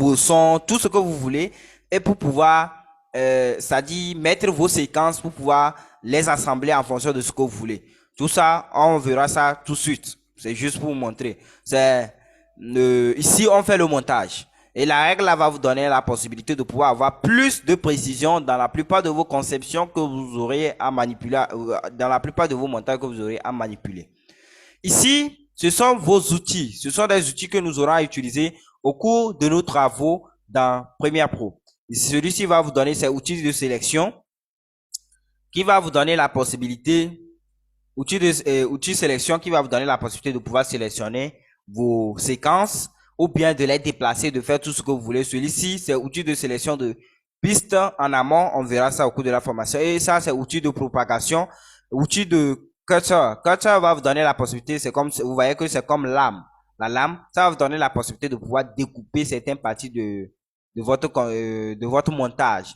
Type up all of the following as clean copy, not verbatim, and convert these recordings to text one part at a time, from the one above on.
vos sons, tout ce que vous voulez, et pour pouvoir, c'est-à-dire mettre vos séquences pour pouvoir les assembler en fonction de ce que vous voulez. Tout ça, on verra ça tout de suite. C'est juste pour vous montrer. Ici, on fait le montage. Et la règle là va vous donner la possibilité de pouvoir avoir plus de précision dans la plupart de vos conceptions que vous aurez à manipuler, dans la plupart de vos montages que vous aurez à manipuler. Ici, ce sont vos outils. Ce sont des outils que nous aurons à utiliser au cours de nos travaux dans Premiere Pro. Celui-ci va vous donner ces outils de sélection qui va vous donner la possibilité, outil sélection qui va vous donner la possibilité de pouvoir sélectionner vos séquences ou bien de les déplacer, de faire tout ce que vous voulez. Celui-ci, c'est outil de sélection de pistes en amont. On verra ça au cours de la formation. Et ça, c'est outil de propagation, outil de cutter. Cutter va vous donner la possibilité, c'est comme, vous voyez que c'est comme lame. La lame, ça va vous donner la possibilité de pouvoir découper certaines parties de votre montage.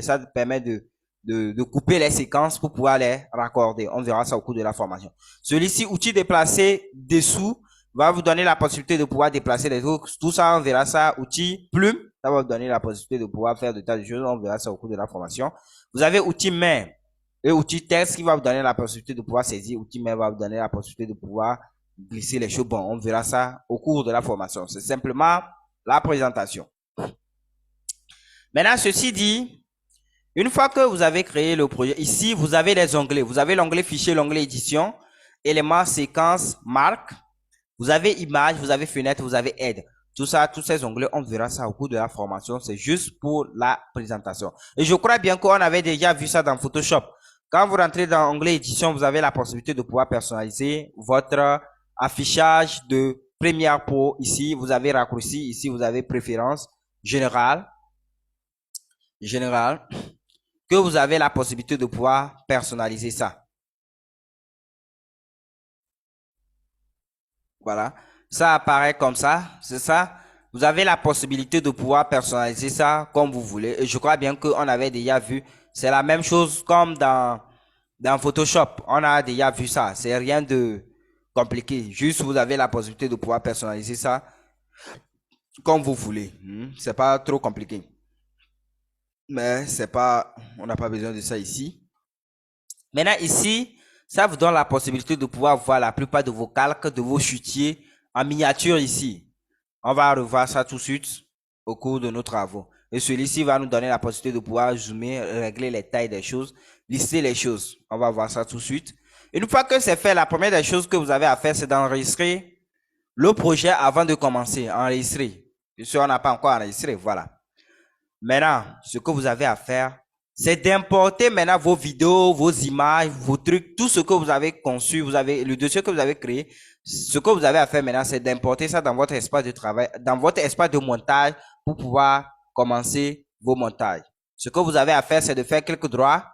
Ça permet de couper les séquences pour pouvoir les raccorder. On verra ça au cours de la formation. Celui-ci, outil déplacé dessous, va vous donner la possibilité de pouvoir déplacer les autres. Tout ça, on verra ça. Outil plume, ça va vous donner la possibilité de pouvoir faire de tas de choses. On verra ça au cours de la formation. Vous avez outil main et outil texte qui va vous donner la possibilité de pouvoir saisir. Outil main va vous donner la possibilité de pouvoir glisser les choses. Bon, on verra ça au cours de la formation. C'est simplement la présentation. Maintenant, ceci dit, une fois que vous avez créé le projet, ici, vous avez les onglets. Vous avez l'onglet fichier, l'onglet édition, éléments, séquences, marque. Vous avez image, vous avez fenêtre, vous avez aide. Tout ça, tous ces onglets, on verra ça au cours de la formation. C'est juste pour la présentation. Et je crois bien qu'on avait déjà vu ça dans Photoshop. Quand vous rentrez dans l'onglet édition, vous avez la possibilité de pouvoir personnaliser votre affichage de Premiere Pro. Ici, vous avez raccourci. Ici, vous avez préférence générale. Que vous avez la possibilité de pouvoir personnaliser ça. Voilà. Ça apparaît comme ça, c'est ça. Vous avez la possibilité de pouvoir personnaliser ça comme vous voulez. Et je crois bien qu'on avait déjà vu. C'est la même chose comme dans Photoshop. On a déjà vu ça. C'est rien de compliqué. Juste, vous avez la possibilité de pouvoir personnaliser ça comme vous voulez. C'est pas trop compliqué. Mais c'est pas, on n'a pas besoin de ça ici. Maintenant, ici, ça vous donne la possibilité de pouvoir voir la plupart de vos calques, de vos chutiers en miniature ici. On va revoir ça tout de suite au cours de nos travaux. Et celui-ci va nous donner la possibilité de pouvoir zoomer, régler les tailles des choses, lister les choses. On va voir ça tout de suite. Une fois que c'est fait, la première des choses que vous avez à faire, c'est d'enregistrer le projet avant de commencer. Enregistrer. Bien sûr, on n'a pas encore enregistré. Voilà. Maintenant, ce que vous avez à faire, c'est d'importer maintenant vos vidéos, vos images, vos trucs, tout ce que vous avez conçu, vous avez le dossier que vous avez créé. Ce que vous avez à faire maintenant, c'est d'importer ça dans votre espace de travail, dans votre espace de montage pour pouvoir commencer vos montages. Ce que vous avez à faire, c'est de faire quelques droits.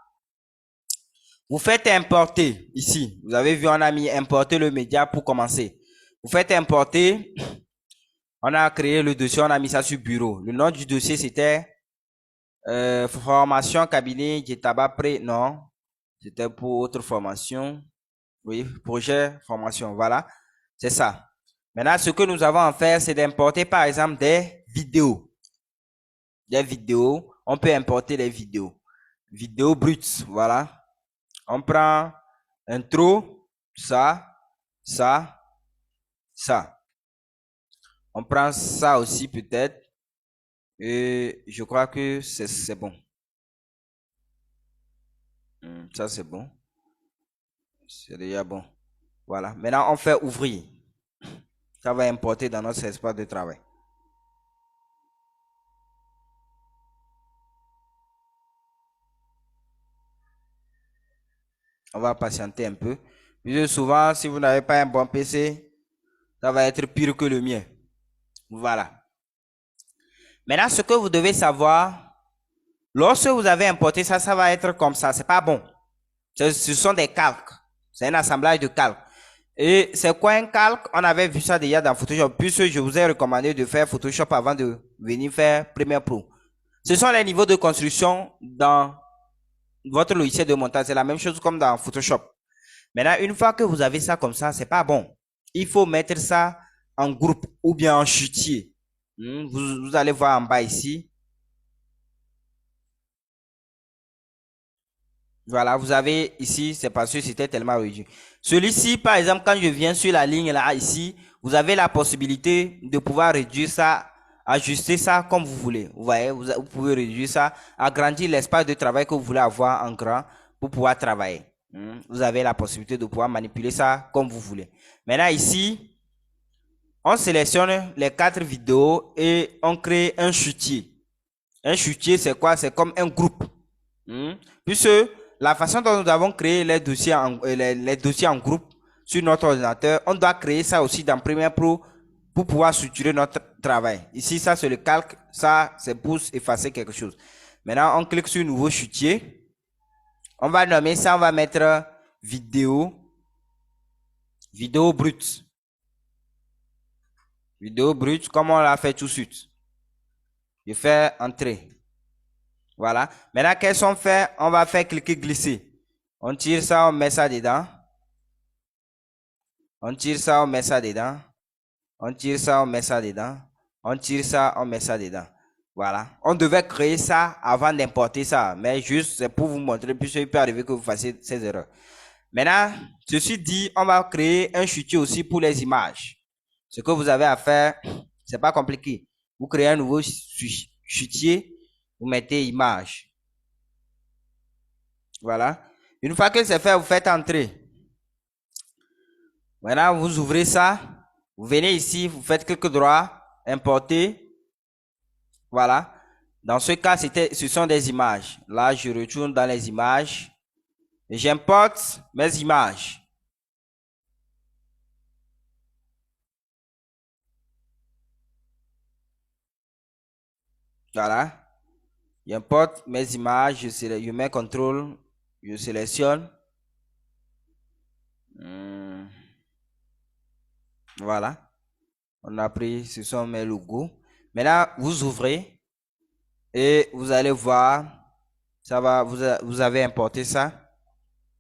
Vous faites importer ici. Vous avez vu, on a mis importer le média pour commencer. Vous faites importer. On a créé le dossier, on a mis ça sur bureau. Le nom du dossier, c'était formation cabinet Jetaba pré, non, c'était pour autre formation. Oui, projet formation, voilà, c'est ça. Maintenant, ce que nous avons à faire, c'est d'importer par exemple des vidéos. Des vidéos, on peut importer les vidéos. Vidéos brutes, voilà. On prend intro, ça. On prend ça aussi peut-être. Et je crois que c'est bon. Ça, c'est bon. C'est déjà bon. Voilà. Maintenant, on fait ouvrir. Ça va importer dans notre espace de travail. On va patienter un peu. Puis souvent, si vous n'avez pas un bon PC, ça va être pire que le mien. Voilà. Maintenant, ce que vous devez savoir, lorsque vous avez importé ça, ça va être comme ça. C'est pas bon. Ce sont des calques. C'est un assemblage de calques. Et c'est quoi un calque? On avait vu ça déjà dans Photoshop, puisque je vous ai recommandé de faire Photoshop avant de venir faire Premiere Pro. Ce sont les niveaux de construction dans votre logiciel de montage. C'est la même chose comme dans Photoshop. Maintenant, une fois que vous avez ça comme ça, c'est pas bon. Il faut mettre ça en groupe ou bien en chutier. Vous allez voir en bas ici. Voilà, vous avez ici, c'est parce que c'était tellement réduit. Celui-ci, par exemple, quand je viens sur la ligne là, ici, vous avez la possibilité de pouvoir réduire ça, ajuster ça comme vous voulez. Vous voyez, vous pouvez réduire ça, agrandir l'espace de travail que vous voulez avoir en grand pour pouvoir travailler. Vous avez la possibilité de pouvoir manipuler ça comme vous voulez. Maintenant, ici, on sélectionne les 4 vidéos et on crée un chutier. Un chutier, c'est quoi? C'est comme un groupe. Puisque la façon dont nous avons créé les dossiers en groupe sur notre ordinateur, on doit créer ça aussi dans Premiere Pro pour pouvoir structurer notre travail. Ici, ça c'est le calque, ça c'est pour effacer quelque chose. Maintenant, on clique sur nouveau chutier. On va nommer ça, on va mettre vidéo brute. Vidéo brute, comme on l'a fait tout de suite. Je fais entrer. Voilà. Maintenant, qu'elles sont faites, on va faire cliquer glisser. On tire ça, on met ça dedans. On tire ça, on met ça dedans. On tire ça, on met ça dedans. On tire ça, on met ça dedans. Voilà. On devait créer ça avant d'importer ça. Mais juste, c'est pour vous montrer, puisqu'il peut arriver que vous fassiez ces erreurs. Maintenant, ceci dit, on va créer un chutier aussi pour les images. Ce que vous avez à faire, c'est pas compliqué. Vous créez un nouveau chutier, vous mettez image. Voilà. Une fois que c'est fait, vous faites entrer. Maintenant, vous ouvrez ça. Vous venez ici, vous faites clic droit, importer. Voilà. Dans ce cas, ce sont des images. Là, je retourne dans les images. Et j'importe mes images. Voilà. J'importe mes images. Je mets CTRL. Je sélectionne. Voilà. On a pris, ce sont mes logos. Maintenant, vous ouvrez et vous allez voir, ça va, vous avez importé ça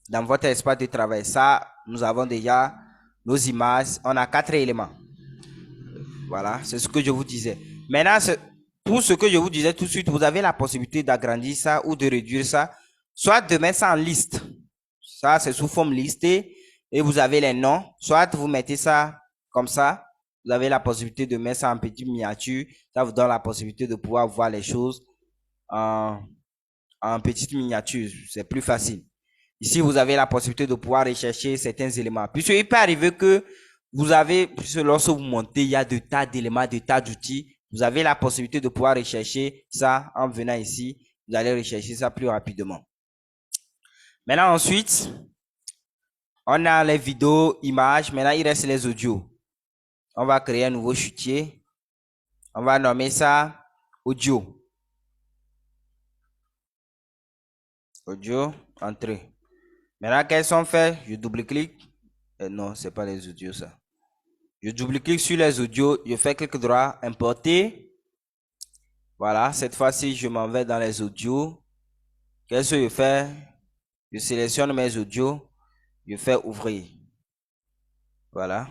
dans votre espace de travail. Ça, nous avons déjà nos images. On a 4 éléments. Voilà, c'est ce que je vous disais. Maintenant, pour ce que je vous disais tout de suite, vous avez la possibilité d'agrandir ça ou de réduire ça, soit de mettre ça en liste. Ça, c'est sous forme listée et vous avez les noms. Soit vous mettez ça comme ça. Vous avez la possibilité de mettre ça en petite miniature. Ça vous donne la possibilité de pouvoir voir les choses en petite miniature. C'est plus facile. Ici, vous avez la possibilité de pouvoir rechercher certains éléments. Puisqu'il peut arriver que vous avez, puisque lorsque vous montez, il y a de tas d'éléments, de tas d'outils. Vous avez la possibilité de pouvoir rechercher ça en venant ici. Vous allez rechercher ça plus rapidement. Maintenant, ensuite, on a les vidéos, images. Maintenant, il reste les audios. On va créer un nouveau chutier. On va nommer ça audio. Audio, entrée. Maintenant, qu'elles sont faites, je double-clique. Non, c'est pas les audios, ça. Je double-clique sur les audios. Je fais clic droit, importer. Voilà, cette fois-ci, je m'en vais dans les audios. Qu'est-ce que je fais? Je sélectionne mes audios. Je fais ouvrir. Voilà.